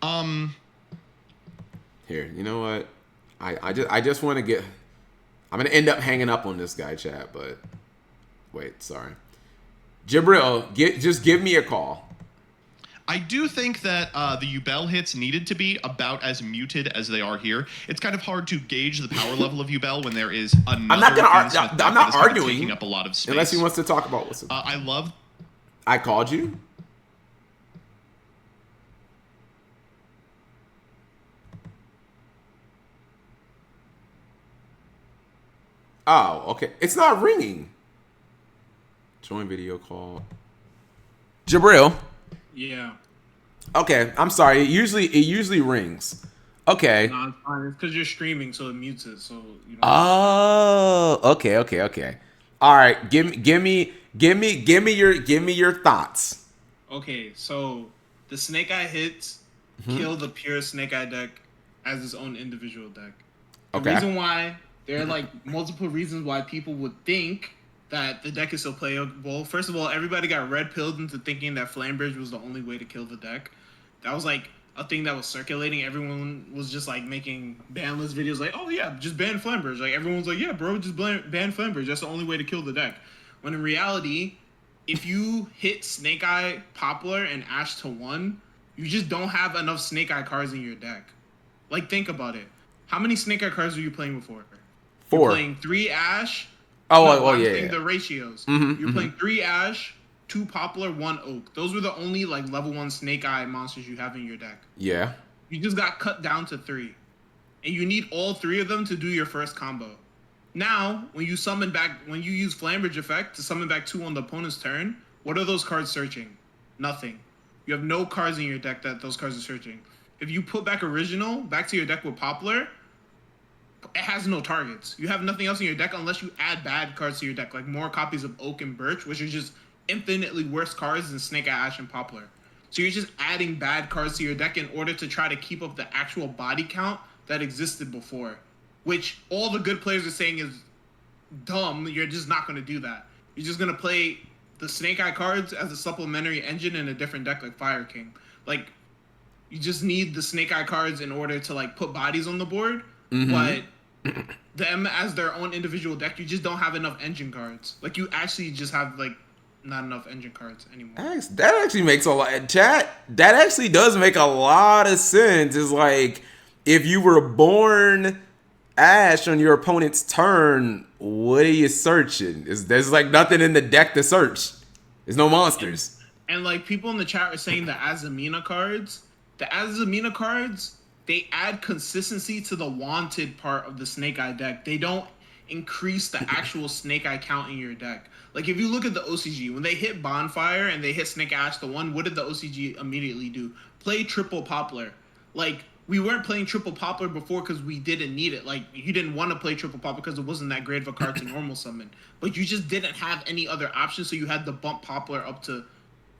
Um, Here, you know what? I just want to get. I'm gonna end up hanging up on this guy, chat. But wait, sorry, Jabril, just give me a call. I do think that the Ubel hits needed to be about as muted as they are here. It's kind of hard to gauge the power level of Ubel when there is I'm not another gonna. Ian Smith I'm deck that not is kind of taking arguing up a lot of unless he space. wants to talk about what's. I love. I called you. Oh, okay. It's not ringing. Join video call. Jabril. Yeah. Okay, I'm sorry. It usually rings. Okay. No, it's fine. It's because you're streaming, so it mutes it, so you don't have to say. Oh, okay. All right, give me your thoughts. Okay, so the Snake Eye hits kill the pure Snake Eye deck as its own individual deck. The Okay. reason why there are like multiple reasons why people would think that the deck is so playable. First of all, everybody got red pilled into thinking that Flambridge was the only way to kill the deck. That was like a thing that was circulating. Everyone was just like making banlist videos like, oh yeah, just ban Flambridge. Like everyone's like, yeah, bro, just ban Flambridge. That's the only way to kill the deck. When in reality, if you hit Snake Eye, Poplar, and Ash to 1, you just don't have enough Snake Eye cards in your deck. Like, think about it. How many Snake Eye cards were you playing before? You're 4. playing 3 Ash. Oh, No, oh I'm yeah, saying yeah. the ratios. Mm-hmm, You're mm-hmm. playing 3 Ash, 2 Poplar, 1 Oak. Those were the only, like, level 1 Snake Eye monsters you have in your deck. Yeah. You just got cut down to 3. And you need all 3 of them to do your first combo. Now, when you use Flambridge effect to summon back 2 on the opponent's turn, what are those cards searching? Nothing. You have no cards in your deck that those cards are searching. If you put back Original back to your deck with Poplar, it has no targets. You have nothing else in your deck unless you add bad cards to your deck, like more copies of Oak and Birch, which are just infinitely worse cards than Snake Eye, Ash, and Poplar. So you're just adding bad cards to your deck in order to try to keep up the actual body count that existed before, which all the good players are saying is dumb. You're just not going to do that. You're just going to play the Snake Eye cards as a supplementary engine in a different deck like Fire King. Like, you just need the Snake Eye cards in order to like put bodies on the board, but them as their own individual deck, you just don't have enough engine cards. Like, you actually just have like not enough engine cards anymore. That actually makes a lot. Chat. That actually does make a lot of sense. It's like if you were born Ash on your opponent's turn, what are you searching? There's like nothing in the deck to search. There's no monsters. And like people in the chat are saying the Azamina cards, they add consistency to the wanted part of the Snake Eye deck. They don't increase the actual Snake Eye count in your deck. Like if you look at the OCG, when they hit Bonfire and they hit Snake Ash to 1, what did the OCG immediately do? Play triple Poplar. Like we weren't playing triple Poplar before because we didn't need it. Like you didn't want to play triple Poplar because it wasn't that great of a card to normal summon. But you just didn't have any other options, so you had to bump Poplar up to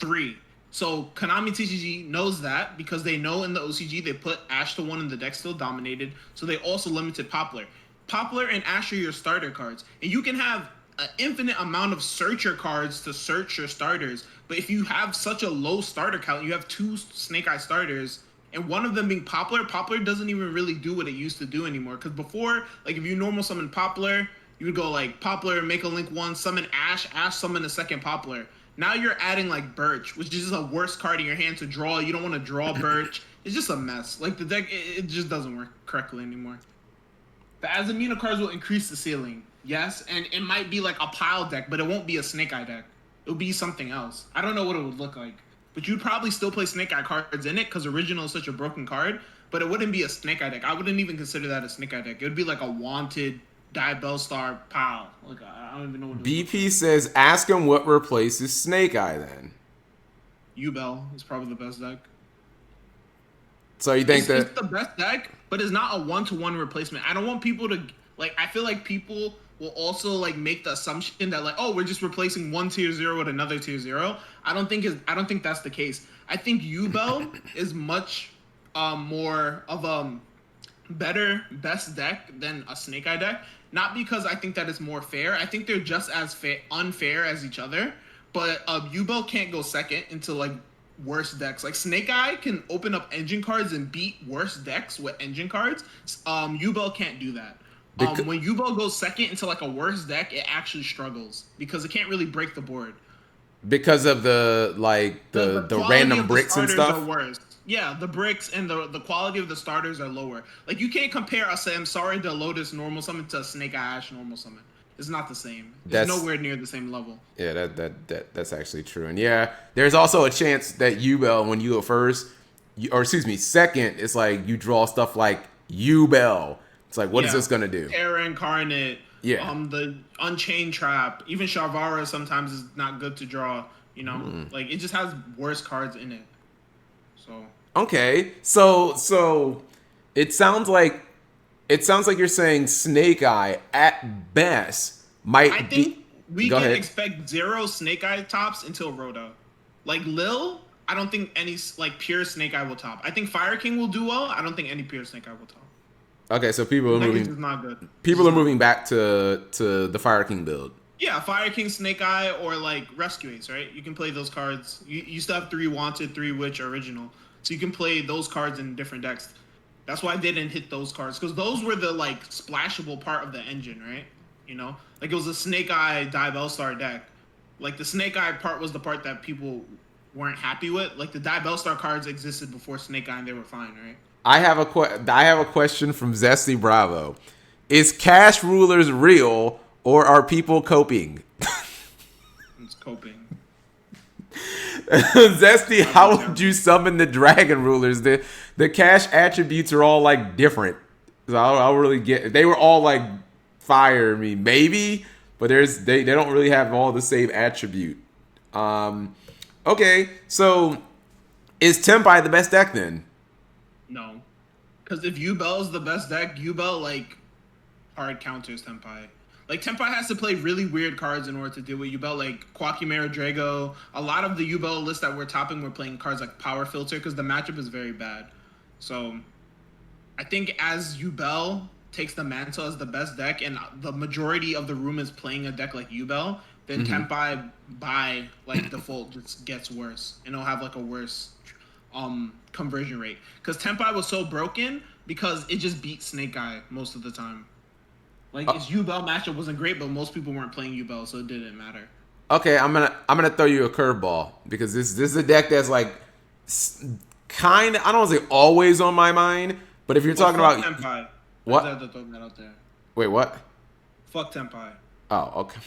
3. So Konami TCG knows that because they know in the OCG they put Ash to 1 and the deck still dominated, so they also limited Poplar. Poplar and Ash are your starter cards, and you can have an infinite amount of searcher cards to search your starters. But if you have such a low starter count, you have 2 Snake Eye starters, and one of them being Poplar, Poplar doesn't even really do what it used to do anymore. Because before, like if you normal summon Poplar, you would go like Poplar, make a link 1, summon Ash, Ash summon a second Poplar. Now you're adding like Birch, which is just a worse card in your hand to draw. You don't want to draw Birch. It's just a mess. Like the deck, it just doesn't work correctly anymore. The Azamina cards will increase the ceiling, yes, and it might be like a pile deck, but it won't be a Snake Eye deck. It'll be something else. I don't know what it would look like, but you'd probably still play Snake Eye cards in it because Original is such a broken card. But it wouldn't be a Snake Eye deck. I wouldn't even consider that a Snake Eye deck. It would be like a Wanted Diabellstar pile. Like I don't even know what it would look BP like. says, ask him what replaces Snake Eye then. Ubel is probably the best deck. So you think It's that the best deck, but it's not a 1-to-1 replacement. I don't want people to like. I feel like people will also like make the assumption that like, oh, we're just replacing one tier 0 with another tier 0. I don't think that's the case. I think Ubel is much more of a best deck than a Snake Eye deck. Not because I think that it's more fair. I think they're just as unfair as each other. But Ubel can't go second into like worse decks. Like Snake Eye can open up engine cards and beat worse decks with engine cards. Yubel can't do that. When Yubel goes second into like a worse deck, it actually struggles because it can't really break the board. Because of the random bricks and stuff. Are worse. Yeah, the bricks and the quality of the starters are lower. Like you can't compare a Samsara de Lotus normal summon to a Snake Eye Ash normal summon. It's not the same. It's nowhere near the same level. Yeah, that's actually true. And yeah, there's also a chance that Yubel, when you go first, second, it's like you draw stuff like Yubel. It's like, what is this gonna do? Terra Incarnate. Yeah. The Unchained Trap. Even Shavara sometimes is not good to draw. You know, like it just has worse cards in it. So. Okay, so it sounds like you're saying Snake Eye at best might. I think we can expect 0 Snake Eye tops until Rhoda. Like Lil, I don't think any like pure Snake Eye will top. I think Fire King will do well. I don't think any pure Snake Eye will top. Okay, so people are moving. Not good. People are moving back to the Fire King build. Yeah, Fire King, Snake Eye, or like Rescue Ace, right? You can play those cards. You still have 3 Wanted, 3 Witch, original. So you can play those cards in different decks. That's why I didn't hit those cards, because those were the like splashable part of the engine, right? You know, like it was a Snake Eye Diabellstar deck. Like the Snake Eye part was the part that people weren't happy with. Like the Diabellstar cards existed before Snake Eye, and they were fine, right? I have a question from Zesty Bravo. Is Cash Rulers real, or are people coping? It's coping. Zesty, how would you summon the Dragon Rulers? The Cash attributes are all like different. So I don't really get. They were all like fire me, maybe, but they don't really have all the same attribute. Okay, so is Tempai the best deck then? No, because if Yubel is the best deck, Yubel like hard counters Tempai. Like Tempai has to play really weird cards in order to deal with Yubel, like Quackimera Drago. A lot of the Yubel list that we're topping, we're playing cards like Power Filter because the matchup is very bad. So I think as Yubel takes the mantle as the best deck, and the majority of the room is playing a deck like Yubel, then Tempai by like default just gets worse, and it'll have like a worse conversion rate. Because Tempai was so broken because it just beat Snake Eye most of the time. Like its Yubel matchup wasn't great, but most people weren't playing Yubel, so it didn't matter. Okay, I'm gonna throw you a curveball because this is a deck that's like kind of, I don't want to say always on my mind, but if you're talking about Tempai, what? I had to throw that out there. Wait, what? Fuck Tempai. Oh, okay.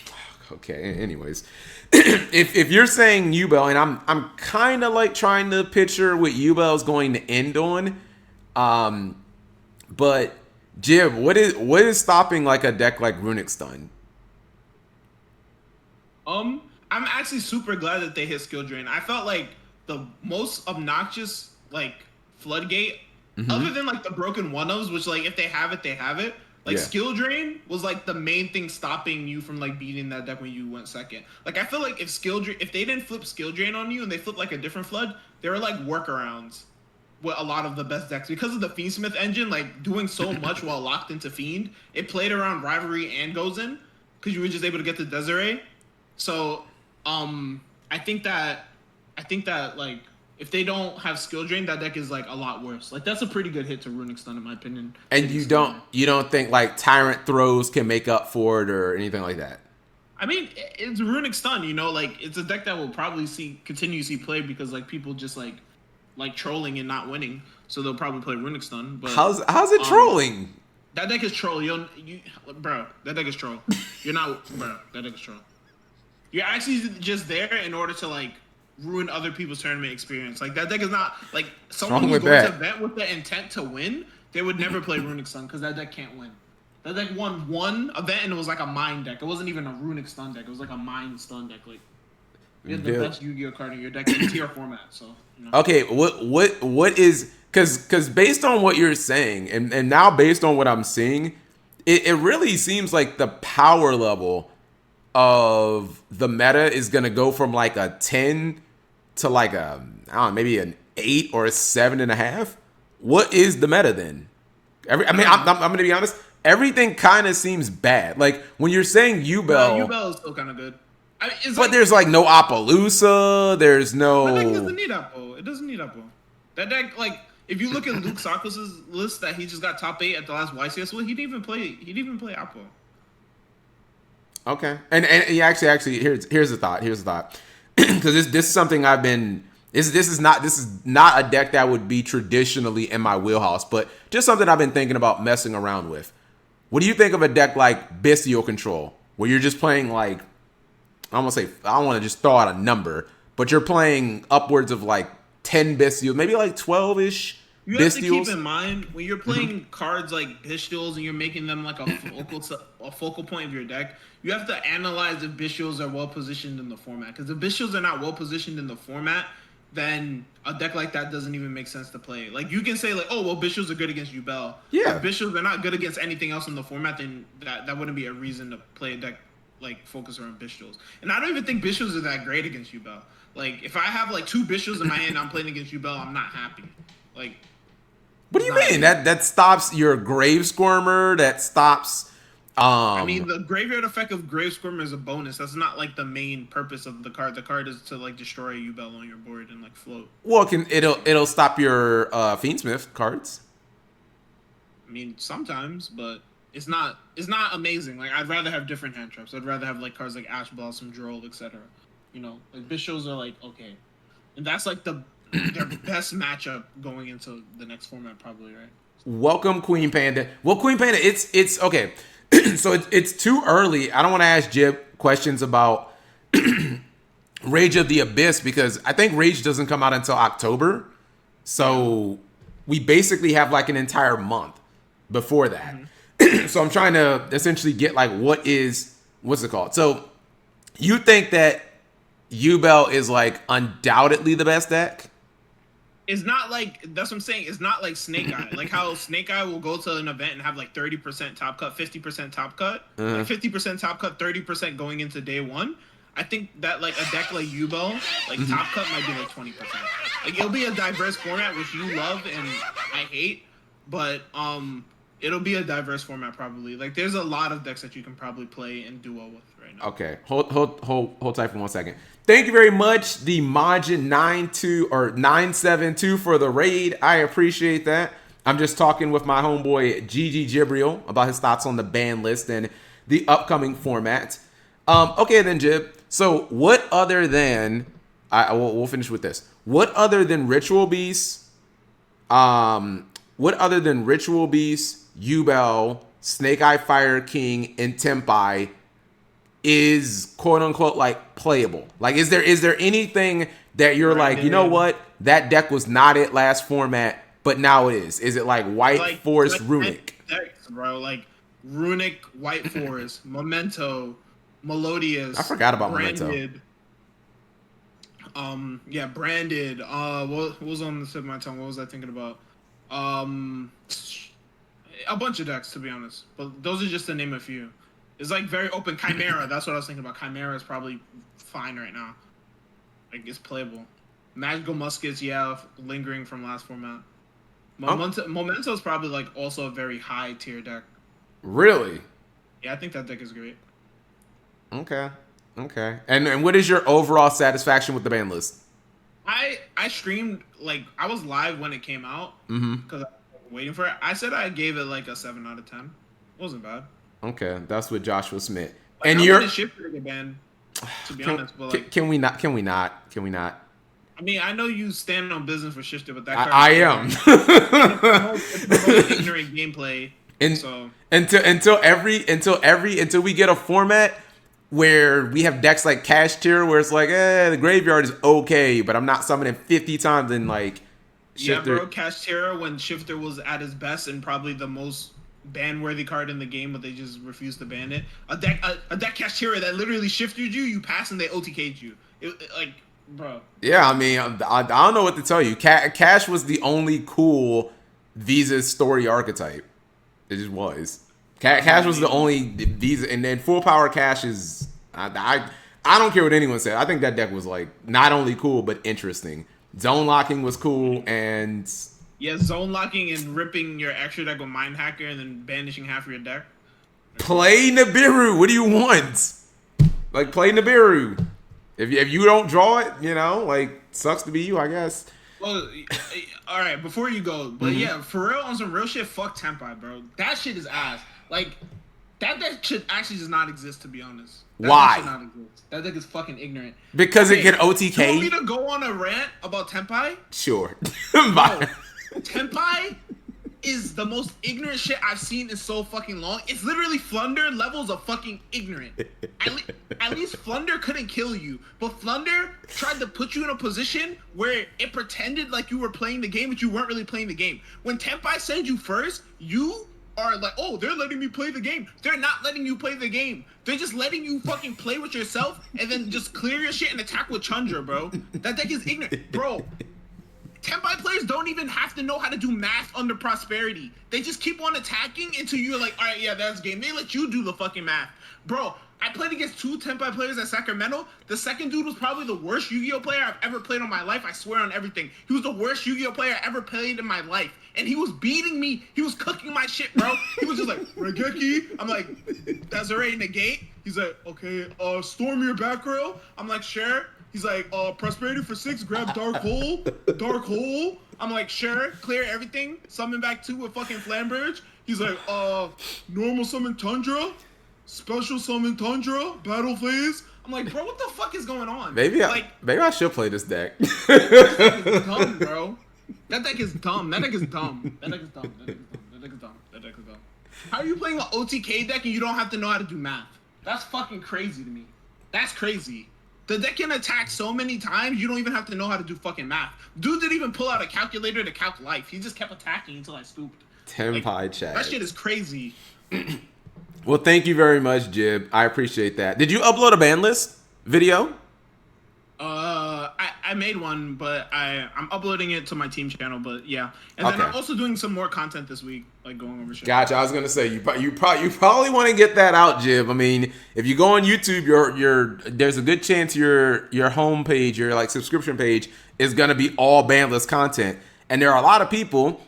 Okay. Anyways, if you're saying Yubel, and I'm kind of like trying to picture what Yubel's going to end on, but Jib, what is stopping like a deck like Runic Stun? I'm actually super glad that they hit Skill Drain. I felt like the most obnoxious like floodgate, other than like the broken one-ofs, which like if they have it, they have it. Like Skill Drain was like the main thing stopping you from like beating that deck when you went second. Like I feel like if they didn't flip Skill Drain on you and they flipped like a different flood, there were like workarounds with a lot of the best decks because of the Fiendsmith engine, like doing so much while locked into Fiend. It played around Rivalry and Gozen because you were just able to get the Desiree. So I think that like if they don't have Skill Drain, that deck is like a lot worse. Like that's a pretty good hit to Runic Stun in my opinion. And you don't think like Tyrant Throws can make up for it or anything like that? I mean, it's Runic Stun, you know, like it's a deck that will probably continue to see play because like people just like trolling and not winning, so they'll probably play Runic Stun. But how's it trolling? That deck is troll. Bro, that deck is troll. You're not, bro. That deck is troll. You're actually just there in order to like ruin other people's tournament experience. Like that deck is not like someone who's going to event with the intent to win. They would never play Runic Stun because that deck can't win. That deck won one event and it was like a Mind deck. It wasn't even a Runic Stun deck. It was like a Mind Stun deck. Like you had the best Yu-Gi-Oh card in your deck in tier format. So you know. Okay, what is because based on what you're saying and now based on what I'm seeing, it really seems like the power level of the meta is gonna go from like a 10 to like a I don't know, maybe an 8 or a 7.5. What is the meta then? I'm gonna be honest. Everything kind of seems bad. Like when you're saying Yubel, Yubel is still kind of good. I mean, it's But there's like no Appaloosa. There's that deck doesn't no. need Apple. It doesn't need Apple. That deck, like, if you look at Luke Sakos's list that he just got top 8 at the last YCS, well, he didn't even play Apple. Okay, and he actually here's the thought. Here's the thought, because this is something I've been. This is not a deck that would be traditionally in my wheelhouse, but just something I've been thinking about messing around with. What do you think of a deck like Bestial Control, where you're just playing like, I don't want to just throw out a number, but you're playing upwards of like 10 Bestials, maybe like 12-ish You have to Bestials? keep in mind when you're playing cards like Bestials and you're making them like a focal point of your deck. You have to analyze if Bestials are well positioned in the format. Because if Bestials are not well positioned in the format, then a deck like that doesn't even make sense to play. Like, you can say like, oh well, Bestials are good against Yubel. Yeah. If Bestials are not good against anything else in the format, then that wouldn't be a reason to play a deck like focus around Bestials. And I don't even think Bestials are that great against Yubel. Like, if I have like 2 Bestials in my hand, I'm playing against Yubel, I'm not happy. Like. What do you mean? That stops your Grave Squirmer. That stops. I mean, the graveyard effect of Grave Squirmer is a bonus. That's not like the main purpose of the card. The card is to like destroy Yubel on your board and like float. Well, it'll stop your Fiendsmith cards. I mean, sometimes, but it's not amazing. Like, I'd rather have different hand traps. I'd rather have like cards like Ash Blossom, Droll, etc. You know, like Bishows are like okay, and that's like their best matchup going into the next format, probably, right? Welcome, Queen Panda. Well, Queen Panda, it's okay. So it's too early. I don't want to ask Jib questions about Rage of the Abyss because I think Rage doesn't come out until October. So we basically have like an entire month before that. Mm-hmm. So I'm trying to essentially get like what's it called? So you think that Yubel is like undoubtedly the best deck? It's not like, that's what I'm saying. It's not like Snake Eye. Like how Snake Eye will go to an event and have like 30% top cut, 50% top cut, like 50% top cut, 30% going into day one. I think that like a deck like Yubel, like top cut might be like 20%. Like it'll be a diverse format, which you love and I hate, but it'll be a diverse format probably. Like there's a lot of decks that you can probably play and duo with right now. Okay, hold tight for 1 second. Thank you very much, the Majin 972 for the raid. I appreciate that. I'm just talking with my homeboy Gigi Jibriel about his thoughts on the ban list and the upcoming format. Okay then, Jib. So what other than we'll finish with this. What other than Ritual Beast? Yubel, Snake Eye Fire King, and Tempai is quote unquote like playable? Like is there anything that you're right, like, you know what, that deck was not it last format, but now it is? Is it like White Forest Runic? Decks, bro, like Runic, White Forest, Memento, Melodious. I forgot about Branded. Memento. Yeah, Branded. What was on the tip of my tongue? What was I thinking about? A bunch of decks, to be honest, but those are just to name a few. It's like very open. Chimera, that's what I was thinking about. Chimera is probably fine right now. Like, it's playable. Magical Muskets, yeah, lingering from last format. Memento is probably like also a very high tier deck. Really? Yeah, I think that deck is great. Okay. And what is your overall satisfaction with the ban list? I streamed, like, I was live when it came out because I was waiting for it. I said I gave it like a 7 out of 10. It wasn't bad. Okay, that's with Joshua Smith. Like, and you're shifter to get banned, to be honest. But like, can we not? I mean, I know you stand on business for shifter, but that card I am. It's the most ignorant gameplay. And so until we get a format where we have decks like Cash Tier, where it's like, the graveyard is okay, but I'm not summoning 50 times in like Shifter. Yeah, bro, Cash Tier when Shifter was at his best and probably the most ban-worthy card in the game, but they just refused to ban it. A deck Cash Tier that literally shifted you pass and they OTK'd you. Like, bro. Yeah, I mean, I don't know what to tell you. Cash was the only cool Visa story archetype. It just was. Cash was the only Visa, and then full power Cash is. I don't care what anyone said. I think that deck was like not only cool but interesting. Zone locking was cool, and yeah, zone locking and ripping your extra deck with Mind Hacker and then banishing half of your deck. Play Nibiru. What do you want? Like play Nibiru. If you don't draw it, like sucks to be you, I guess. Well, all right. Before you go, but yeah, for real, on some real shit, fuck Tempai, bro. That shit is ass. Like that should actually does not exist, to be honest. Why? That should not exist. That thing is fucking ignorant. Because it can OTK. You want me to go on a rant about Tempai? Sure. Bro, Tempai is the most ignorant shit I've seen in so fucking long. It's literally Flunder levels of fucking ignorant. At least Flunder couldn't kill you, but Flunder tried to put you in a position where it pretended like you were playing the game, but you weren't really playing the game. When Tempai sends you first, you are like, oh, they're letting me play the game. They're not letting you play the game. They're just letting you fucking play with yourself and then just clear your shit and attack with Chandra, bro. That deck is ignorant. Bro, Tempai players don't even have to know how to do math under prosperity. They just keep on attacking until you're like, all right, yeah, that's game. They let you do the fucking math. Bro, I played against 2 Tempai players at Sacramento. The second dude was probably the worst Yu-Gi-Oh player I've ever played in my life. I swear on everything. He was the worst Yu-Gi-Oh player I ever played in my life. And he was beating me. He was cooking my shit, bro. He was just like, Regeki. I'm like, that's already negate. He's like, okay, storm your back row. I'm like, sure. He's like, prosperity for 6, grab dark hole. Dark hole. I'm like, sure, clear everything. Summon back 2 with fucking Flamberge. He's like, normal summon Tundra. Special summon Tundra. Battle phase. I'm like, bro, what the fuck is going on? Maybe I should play this deck. That deck is dumb, bro. That deck is dumb. That deck is dumb. That deck is dumb. That deck is dumb. That deck is dumb. That deck is dumb. How are you playing an OTK deck and you don't have to know how to do math? That's fucking crazy to me. That's crazy. The deck can attack so many times, you don't even have to know how to do fucking math. Dude didn't even pull out a calculator to calc life. He just kept attacking until I stooped. Tempai chat. That shit is crazy. Well, thank you very much, Jib. I appreciate that. Did you upload a Banlist video? I made one, but I'm uploading it to my team channel. But yeah, and then I'm also doing some more content this week, like going over shit. Gotcha. I was gonna say you probably want to get that out, Jib. I mean, if you go on YouTube, there's a good chance your homepage, your like subscription page, is gonna be all Banlist content, and there are a lot of people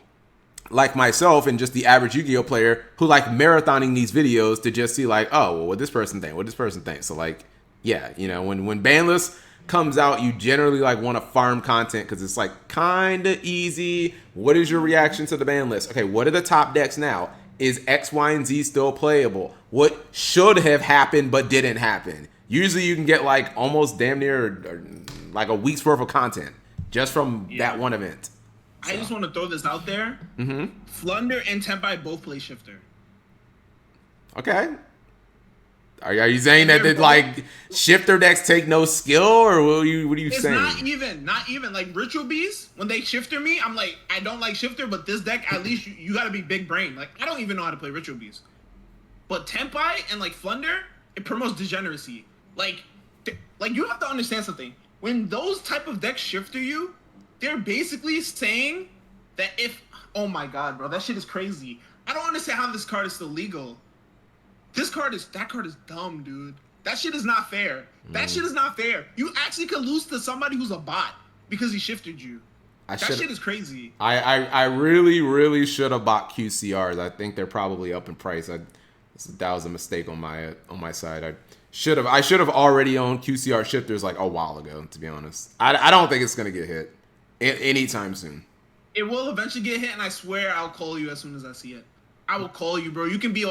like myself and just the average Yu-Gi-Oh player who like marathoning these videos to just see like, oh, well, what this person think, what this person thinks. So like, yeah, when Banlist comes out, you generally like want to farm content because it's like kind of easy. What is your reaction to the ban list? Okay, what are the top decks now? Is X, Y, and Z still playable? What should have happened but didn't happen? Usually you can get like almost damn near like a week's worth of content just from that one event. So. I just want to throw this out there. Flunder and Tempai both play Shifter. Okay. Are you saying that like Shifter decks take no skill, or what are you saying? It's not even like Ritual Beast. When they Shifter me, I'm like, I don't like Shifter, but this deck at least you got to be big brain. Like I don't even know how to play Ritual Beast, but Tempai and like Flunder, it promotes degeneracy. Like you have to understand something. When those type of decks Shifter you, they're basically saying that oh my god, bro, that shit is crazy. I don't understand how this card is still legal. That card is dumb, dude. That shit is not fair. That shit is not fair. You actually could lose to somebody who's a bot because he shifted you. That shit is crazy. I really, really should have bought QCRs. I think they're probably up in price. That was a mistake on my side. I should have already owned QCR shifters like a while ago, to be honest. I don't think it's gonna get hit anytime soon. It will eventually get hit, and I swear I'll call you as soon as I see it. I will call you, bro. You can be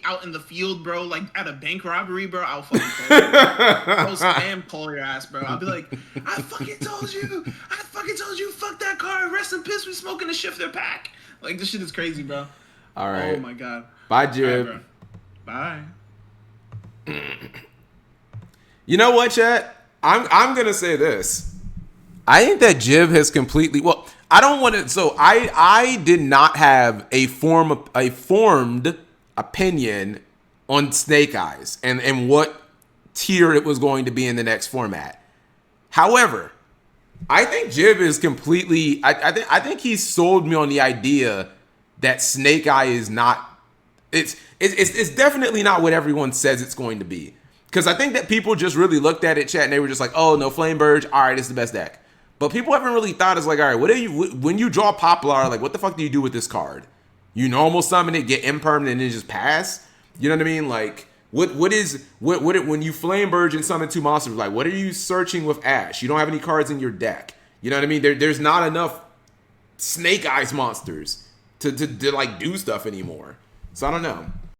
out in the field, bro, like at a bank robbery, bro. I'll fucking call you. I'll spam call your ass, bro. I'll be like, I fucking told you. Fuck that car. Rest in peace. We smoking a shifter pack. Like this shit is crazy, bro. All right. Oh my god. Bye, Jib. Right, bye. You know what, chat? I'm gonna say this. I think that Jib has completely I don't want to. So I did not have a formed opinion on Snake Eyes and what tier it was going to be in the next format. However, I think Jib is completely. I think he sold me on the idea that Snake Eye is not. It's definitely not what everyone says it's going to be. Because I think that people just really looked at it, chat, and they were just like, "Oh no, Flame Burge. All right, it's the best deck." But people haven't really thought, it's like, all right, when you draw Poplar, like, what the fuck do you do with this card? You normal summon it, get impermanent, and then just pass? You know what I mean? Like, When you flame burge and summon 2 monsters, like what are you searching with Ash? You don't have any cards in your deck. You know what I mean? There's not enough Snake Eyes monsters to like do stuff anymore. So I don't know.